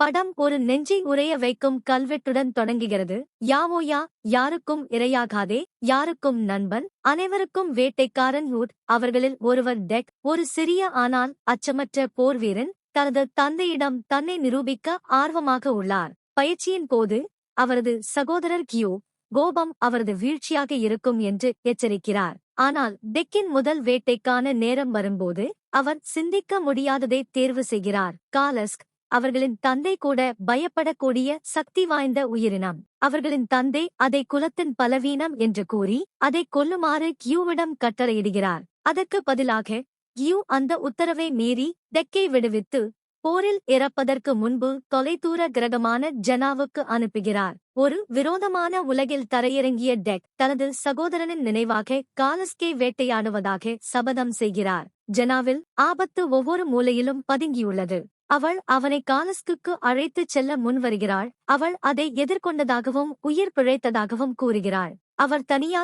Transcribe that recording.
படம் ஒரு நெஞ்சை உறைய வைக்கும் கல்வெட்டுடன் தொடங்குகிறது. யாவோயா, யாருக்கும் இரையாகாதே, யாருக்கும் நண்பன், அனைவருக்கும் வேட்டைக்காரன் வூட். அவர்களில் ஒருவர் டெக், ஒரு சிறிய ஆனால் அச்சமற்ற போர்வீரன், தனது தந்தையிடம் தன்னை நிரூபிக்க ஆர்வமாக உள்ளார். பயிற்சியின் போது அவரது சகோதரர் கியூ, கோபம் அவரது வீழ்ச்சியாக இருக்கும் என்று எச்சரிக்கிறார். ஆனால் டெக்கின் முதல் வேட்டைக்கான நேரம் வரும்போது அவர் சிந்திக்க முடியாததை தேர்வு செய்கிறார். காலஸ்க், அவர்களின் தந்தை கூட பயப்படக்கூடிய சக்தி வாய்ந்த உயிரினம். அவர்களின் தந்தை அதை குலத்தின் பலவீனம் என்று கூறி அதை கொல்லுமாறு கியூவிடம் கட்டளையிடுகிறார். அதற்கு பதிலாக கியூ அந்த உத்தரவை மீறி டெக்கை விடுவித்து போரில் இறப்பதற்கு முன்பு தொலைதூர கிரகமான ஜனாவுக்கு அனுப்புகிறார். ஒரு விரோதமான உலகில் தரையிறங்கிய டெக் தனது சகோதரனின் நினைவாக காலஸ்கை வேட்டையாடுவதாக சபதம் செய்கிறார். ஜனாவில் ஆபத்து ஒவ்வொரு மூலையிலும் பதுங்கியுள்ளது. அவள் அவனை காலஸ்குக்கு அழைத்துச் செல்ல முன்வருகிறாள். அவள் அதை எதிர்கொண்டதாகவும் உயிர் பிழைத்ததாகவும் கூறுகிறாள். அவர் தனியாக